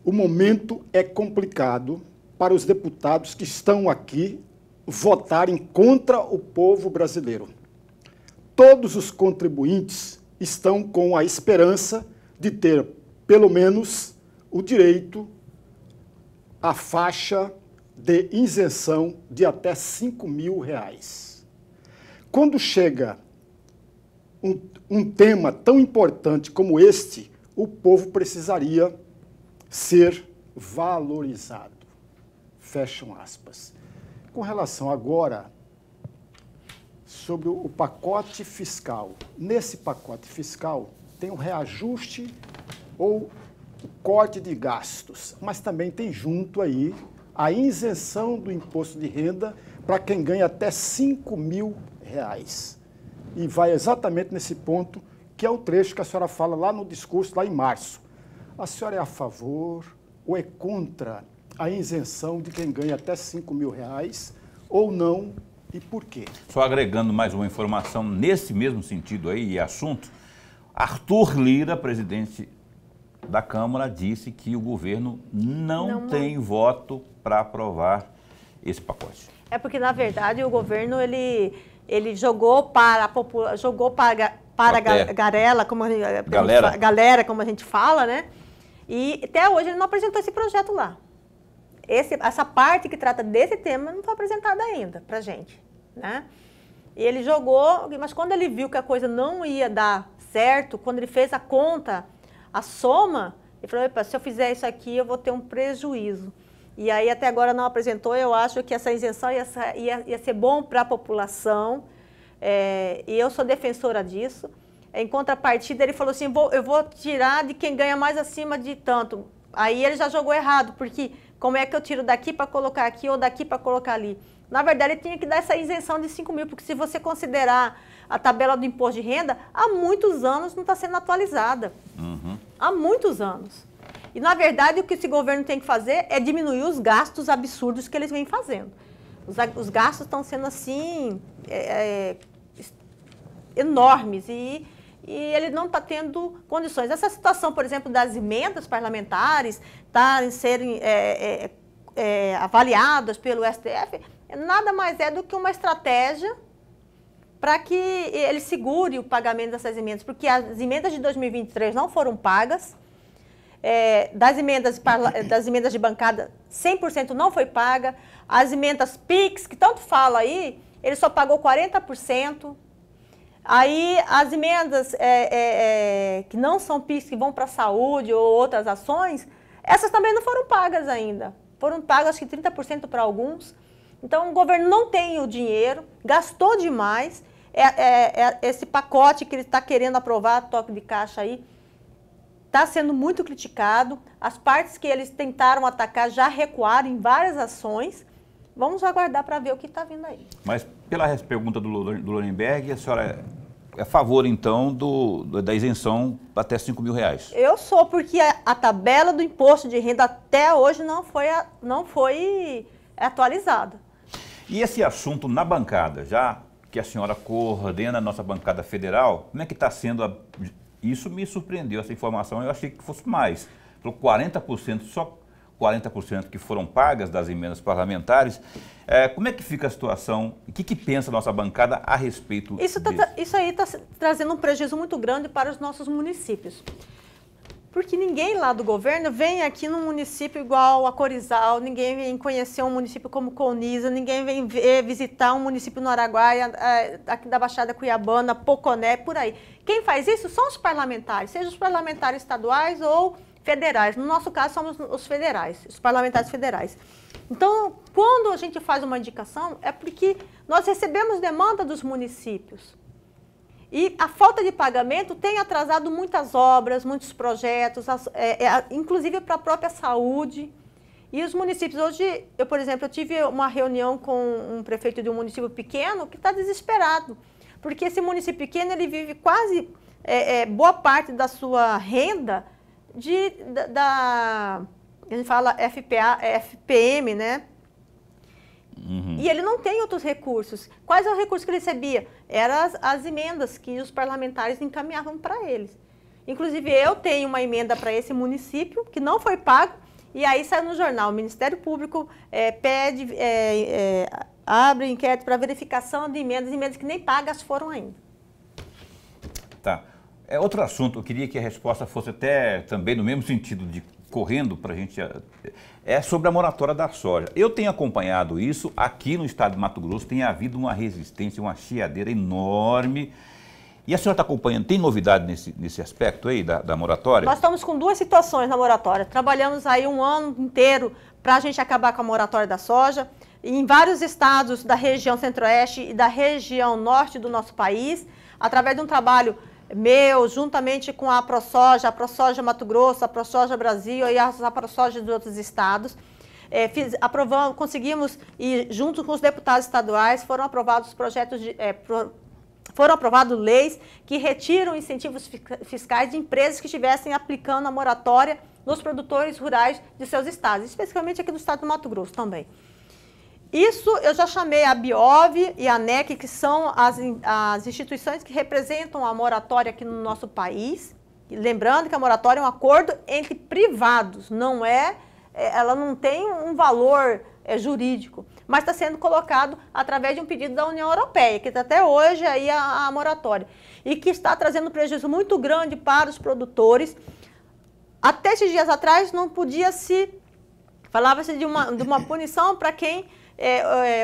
o momento é complicado para os deputados que estão aqui votarem contra o povo brasileiro. Todos os contribuintes estão com a esperança de ter, pelo menos, o direito à faixa de isenção de até R$5.000. Quando chega um tema tão importante como este, o povo precisaria ser valorizado. Fecham aspas. Com relação agora sobre o pacote fiscal. Nesse pacote fiscal tem um reajuste ou o corte de gastos, mas também tem junto aí a isenção do imposto de renda para quem ganha até R$5.000. E vai exatamente nesse ponto, que é o trecho que a senhora fala lá no discurso, lá em março. A senhora é a favor ou é contra a isenção de quem ganha até R$5.000 ou não e por quê? Só agregando mais uma informação nesse mesmo sentido aí e assunto, Arthur Lira, presidente da Câmara, disse que o governo não tem voto para aprovar esse pacote. É porque, na verdade, o governo ele jogou para a galera, como a gente fala, né? E até hoje ele não apresentou esse projeto lá. Essa parte que trata desse tema não foi apresentada ainda para a gente, né? E ele jogou, mas quando ele viu que a coisa não ia dar certo, quando ele fez a conta, a soma, ele falou, epa, se eu fizer isso aqui, eu vou ter um prejuízo. E aí até agora não apresentou, eu acho que essa isenção ia ser bom para a população, e eu sou defensora disso. Em contrapartida, ele falou assim, eu vou tirar de quem ganha mais acima de tanto. Aí ele já jogou errado, porque como é que eu tiro daqui para colocar aqui ou daqui para colocar ali? Na verdade, ele tinha que dar essa isenção de 5.000, porque se você considerar a tabela do imposto de renda, há muitos anos não está sendo atualizada. Uhum. Há muitos anos. E, na verdade, o que esse governo tem que fazer é diminuir os gastos absurdos que eles vêm fazendo. Os gastos estão sendo, assim, enormes e ele não está tendo condições. Essa situação, por exemplo, das emendas parlamentares serem avaliadas pelo STF, nada mais é do que uma estratégia para que ele segure o pagamento dessas emendas, porque as emendas de 2023 não foram pagas, das emendas de bancada, 100% não foi paga, as emendas PIX, que tanto fala aí, ele só pagou 40%, aí as emendas que não são PIX, que vão para a saúde ou outras ações, essas também não foram pagas ainda, foram pagas acho que 30% para alguns. Então o governo não tem o dinheiro, gastou demais, esse pacote que ele está querendo aprovar, toque de caixa aí, está sendo muito criticado. As partes que eles tentaram atacar já recuaram em várias ações. Vamos aguardar para ver o que está vindo aí. Mas pela pergunta do Lorenberg, a senhora é a favor, então, da isenção até R$5.000? Eu sou, porque a tabela do imposto de renda até hoje não foi atualizada. E esse assunto na bancada, já que a senhora coordena a nossa bancada federal, como é que está sendo Isso me surpreendeu, essa informação, eu achei que fosse mais. Pelo 40%, só 40% que foram pagas das emendas parlamentares. Como é que fica a situação? O que pensa a nossa bancada a respeito disso? Isso aí está trazendo um prejuízo muito grande para os nossos municípios. Porque ninguém lá do governo vem aqui num município igual a Corizal, ninguém vem conhecer um município como Colniza, ninguém vem visitar um município no Araguaia, aqui da Baixada Cuiabana, Poconé, por aí. Quem faz isso são os parlamentares, seja os parlamentares estaduais ou federais. No nosso caso, somos os federais, os parlamentares federais. Então, quando a gente faz uma indicação, é porque nós recebemos demanda dos municípios. E a falta de pagamento tem atrasado muitas obras, muitos projetos, inclusive para a própria saúde. E os municípios, hoje, por exemplo, eu tive uma reunião com um prefeito de um município pequeno que está desesperado, porque esse município pequeno, ele vive quase boa parte da sua renda a gente fala FPM, né? Uhum. E ele não tem outros recursos. Quais são os recursos que ele recebia? Eram as emendas que os parlamentares encaminhavam para eles. Inclusive, eu tenho uma emenda para esse município que não foi pago, e aí saiu no jornal, o Ministério Público abre inquérito para verificação de emendas que nem pagas foram ainda. Tá. Outro assunto, eu queria que a resposta fosse até também no mesmo sentido de correndo para a gente, é sobre a moratória da soja. Eu tenho acompanhado isso, aqui no estado de Mato Grosso tem havido uma resistência, uma chiadeira enorme. E a senhora está acompanhando, tem novidade nesse aspecto aí da moratória? Nós estamos com duas situações na moratória. Trabalhamos aí um ano inteiro para a gente acabar com a moratória da soja. Em vários estados da região centro-oeste e da região norte do nosso país, através de um trabalho meu, juntamente com a ProSoja Mato Grosso, a ProSoja Brasil e a ProSoja de outros estados, conseguimos, e junto com os deputados estaduais, foram aprovados projetos foram aprovadas leis que retiram incentivos fiscais de empresas que estivessem aplicando a moratória nos produtores rurais de seus estados, especificamente aqui do estado do Mato Grosso também. Isso eu já chamei a Biov e a ANEC, que são as instituições que representam a moratória aqui no nosso país. E lembrando que a moratória é um acordo entre privados, ela não tem um valor jurídico, mas está sendo colocado através de um pedido da União Europeia, que está até hoje aí a moratória, e que está trazendo um prejuízo muito grande para os produtores. Até esses dias atrás não podia falava-se de uma punição para quem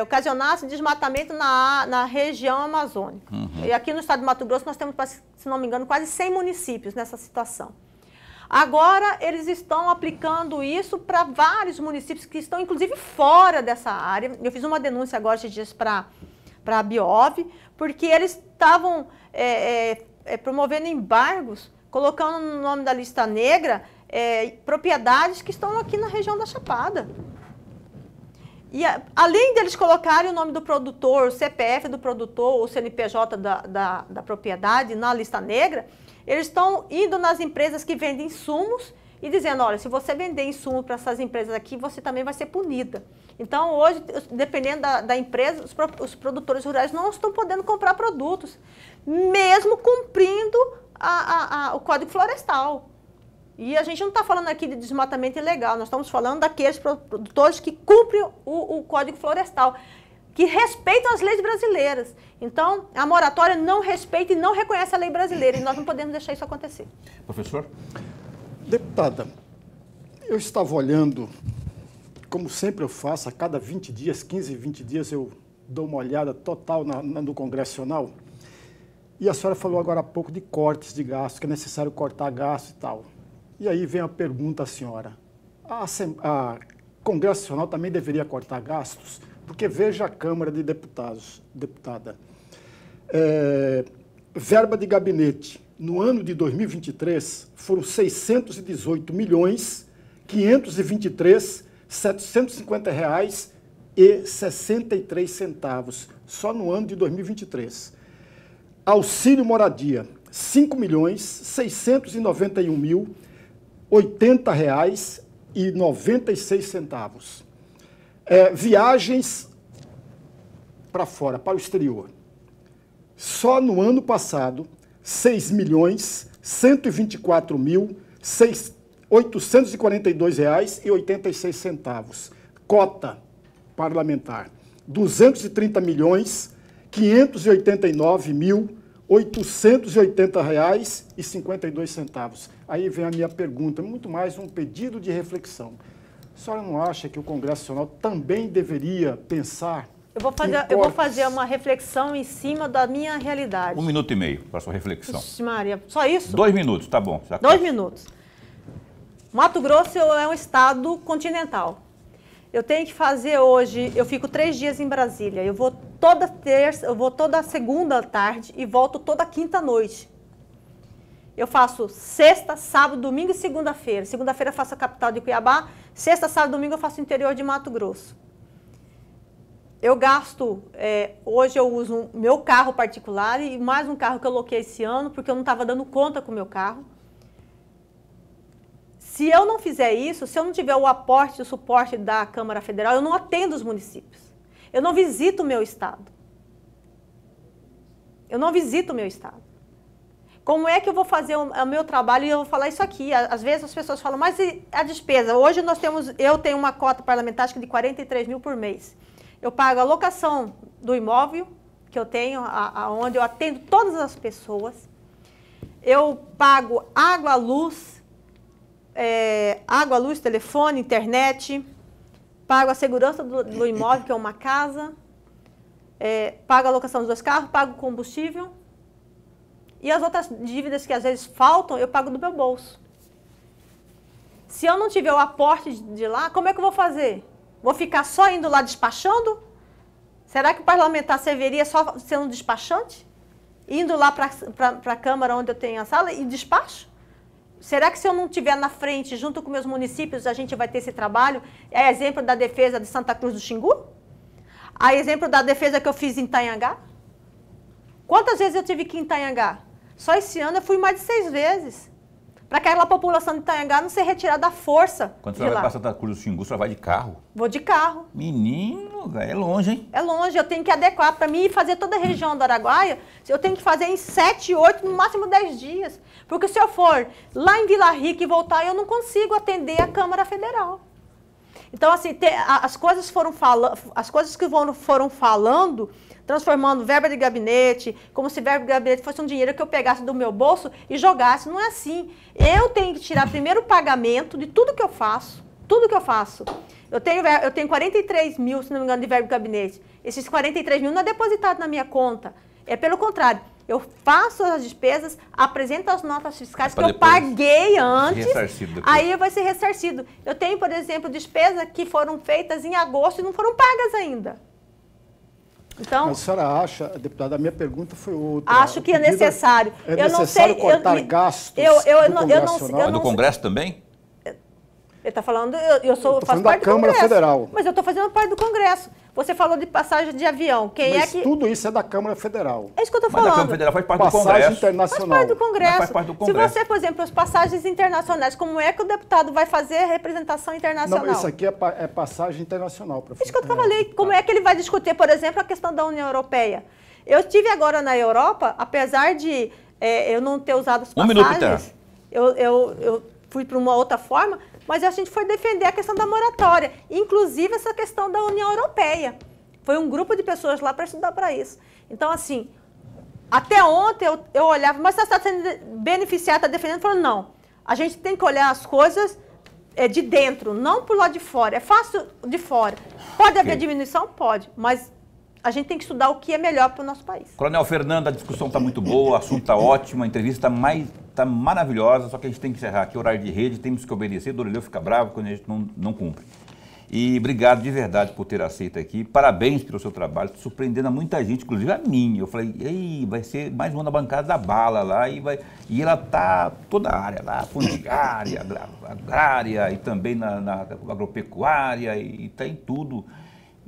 ocasionasse desmatamento na região amazônica. Uhum. E aqui no estado de Mato Grosso nós temos, se não me engano, quase 100 municípios nessa situação. Agora, eles estão aplicando isso para vários municípios que estão, inclusive, fora dessa área. Eu fiz uma denúncia agora esses dias para a Biov, porque eles estavam promovendo embargos, colocando no nome da lista negra propriedades que estão aqui na região da Chapada. E além deles colocarem o nome do produtor, o CPF do produtor, o CNPJ da propriedade na lista negra, eles estão indo nas empresas que vendem insumos e dizendo, olha, se você vender insumo para essas empresas aqui, você também vai ser punida. Então, hoje, dependendo da empresa, os produtores rurais não estão podendo comprar produtos, mesmo cumprindo o Código Florestal. E a gente não está falando aqui de desmatamento ilegal, nós estamos falando daqueles produtores que cumprem o Código Florestal, que respeitam as leis brasileiras. Então, a moratória não respeita e não reconhece a lei brasileira, e nós não podemos deixar isso acontecer. Professor? Deputada, eu estava olhando, como sempre eu faço, a cada 20 dias, 15, 20 dias, eu dou uma olhada total no Congressional, e a senhora falou agora há pouco de cortes de gastos, que é necessário cortar gastos e tal. E aí vem a pergunta à senhora, a Congresso Nacional também deveria cortar gastos? Porque veja a Câmara de Deputados, deputada, verba de gabinete, no ano de 2023, foram 618.523.750 reais e 63 centavos, só no ano de 2023. Auxílio moradia, 5.691.080 reais e 96 centavos. Viagens para fora, para o exterior. Só no ano passado, 6.124.842 reais e 86 centavos. Cota parlamentar, 230.589.880 reais e 52 centavos. Aí vem a minha pergunta, muito mais um pedido de reflexão. A senhora não acha que o Congresso Nacional também deveria pensar? Eu vou fazer uma reflexão em cima da minha realidade. 1 minuto e meio para a sua reflexão. Ixi, Maria, só isso? 2 minutos, tá bom. 2 minutos. Mato Grosso é um estado continental. Eu tenho que fazer hoje, eu fico 3 dias em Brasília. Eu vou toda terça, eu vou toda segunda à tarde e volto toda quinta à noite. Eu faço sexta, sábado, domingo e segunda-feira. Segunda-feira eu faço a capital de Cuiabá, Sexta, sábado, domingo eu faço interior de Mato Grosso. Eu gasto, hoje eu uso meu carro particular e mais um carro que eu loquei esse ano, porque eu não estava dando conta com o meu carro. Se eu não fizer isso, se eu não tiver o aporte, o suporte da Câmara Federal, eu não atendo os municípios. Eu não visito o meu estado. Eu não visito o meu estado. Como é que eu vou fazer o meu trabalho? E eu vou falar isso aqui. Às vezes as pessoas falam, mas e a despesa? Hoje eu tenho uma cota parlamentar de 43 mil por mês. Eu pago a locação do imóvel que eu tenho, onde eu atendo todas as pessoas. Eu pago água, luz, telefone, internet. Pago a segurança do imóvel, que é uma casa. Pago a locação dos 2 carros, pago combustível. E as outras dívidas que às vezes faltam, eu pago do meu bolso. Se eu não tiver o aporte de lá, como é que eu vou fazer? Vou ficar só indo lá despachando? Será que o parlamentar serviria só sendo despachante? Indo lá para a Câmara, onde eu tenho a sala, e despacho? Será que se eu não estiver na frente, junto com meus municípios, a gente vai ter esse trabalho? É exemplo da defesa de Santa Cruz do Xingu? A exemplo da defesa que eu fiz em Itanhangá? Quantas vezes eu tive que ir em Itanhangá? Só esse ano eu fui mais de 6 vezes. Para aquela população de Itanhangá não ser retirada à força. Quando você vai para Santa Cruz do Xingu, você vai de carro? Vou de carro. Menino, é longe, hein? É longe, eu tenho que adequar. Para mim fazer toda a região do Araguaia, eu tenho que fazer em 7, 8, no máximo 10 dias. Porque se eu for lá em Vila Rica e voltar, eu não consigo atender a Câmara Federal. Então, assim, as coisas que foram falando, transformando verba de gabinete, como se verba de gabinete fosse um dinheiro que eu pegasse do meu bolso e jogasse. Não é assim. Eu tenho que tirar primeiro o pagamento de tudo que eu faço. Tudo que eu faço. Eu tenho 43 mil, se não me engano, de verba de gabinete. Esses 43 mil não é depositado na minha conta. É pelo contrário. Eu faço as despesas, apresento as notas fiscais que eu paguei antes, aí vai ser ressarcido. Eu tenho, por exemplo, despesas que foram feitas em agosto e não foram pagas ainda. Então, mas a senhora acha, deputada, a minha pergunta foi outra. Acho que é necessário. É necessário cortar gastos do Congresso também? Ele está falando, eu faço parte da Câmara Federal. Mas eu estou fazendo parte do Congresso. Você falou de passagem de avião. Mas tudo isso é da Câmara Federal. É isso que eu estou falando. Mas a Câmara Federal faz parte do Congresso. Passagem internacional. Faz parte do Congresso. Faz parte do Congresso. Se você, por exemplo, as passagens internacionais, como é que o deputado vai fazer a representação internacional? Não, isso aqui é passagem internacional, professor. Isso que eu falei. Como é que ele vai discutir, por exemplo, a questão da União Europeia? Eu estive agora na Europa, apesar de eu não ter usado as passagens. Um minuto, eu fui para uma outra forma, mas a gente foi defender a questão da moratória, inclusive essa questão da União Europeia. Foi um grupo de pessoas lá para estudar para isso. Então, assim, até ontem eu olhava, mas você está sendo beneficiado, está defendendo? Falando, não, a gente tem que olhar as coisas de dentro, não por lá de fora. É fácil de fora. Pode haver diminuição? Pode, mas a gente tem que estudar o que é melhor para o nosso país. Coronel Fernando, a discussão está muito boa, o assunto está ótimo, a entrevista está maravilhosa, só que a gente tem que encerrar aqui, horário de rede, temos que obedecer, Doreleu fica bravo quando a gente não cumpre. E obrigado de verdade por ter aceito aqui, parabéns pelo seu trabalho, surpreendendo a muita gente, inclusive a mim. Eu falei, ei, vai ser mais uma da bancada da bala lá, e ela está toda a área lá, fundiária, agrária, e também na agropecuária, e está em tudo.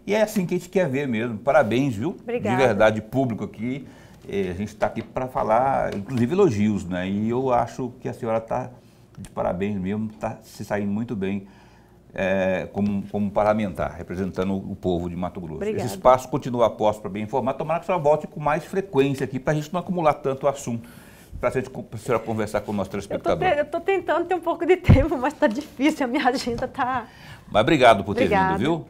E é assim que a gente quer ver mesmo. Parabéns, viu? Obrigada. De verdade, público aqui. A gente está aqui para falar, inclusive, elogios, né? E eu acho que a senhora está de parabéns mesmo, está se saindo muito bem como parlamentar, representando o povo de Mato Grosso. Obrigada. Esse espaço continua a posto para bem informar. Tomara que a senhora volte com mais frequência aqui, para a gente não acumular tanto assunto, para a senhora conversar com o nosso telespectador. Eu estou tentando ter um pouco de tempo, mas está difícil, a minha agenda está... Mas obrigado por ter vindo, viu?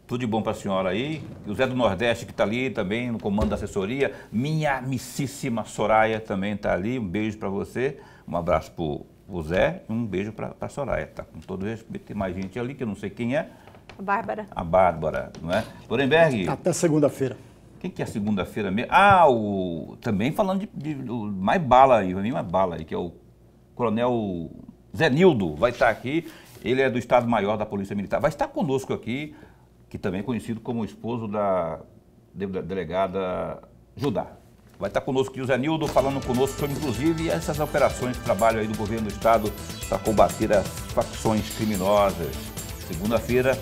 Tudo de bom para a senhora aí. E o Zé do Nordeste, que está ali também no comando da assessoria. Minha amicíssima Soraya também está ali. Um beijo para você. Um abraço para o Zé e um beijo para a Soraya. Tá com todo respeito. Tem mais gente ali que eu não sei quem é. A Bárbara. A Bárbara, não é? Lorenberg. Até segunda-feira. Quem que é segunda-feira mesmo? Também falando de mais bala aí, mais bala aí, que é o Coronel Zé Nildo. Vai estar aqui. Ele é do Estado-Maior da Polícia Militar. Vai estar conosco aqui, que também é conhecido como esposo da delegada Judá. Vai estar conosco aqui o Zé Nildo, falando conosco sobre, inclusive, essas operações de trabalho aí do governo do Estado para combater as facções criminosas. Segunda-feira,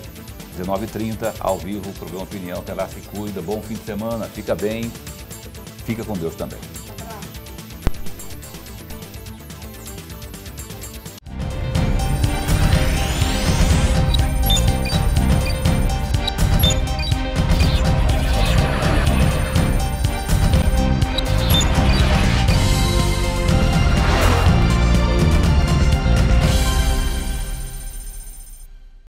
19h30, ao vivo, o programa Opinião. Até lá, se cuida, bom fim de semana, fica bem, fica com Deus também.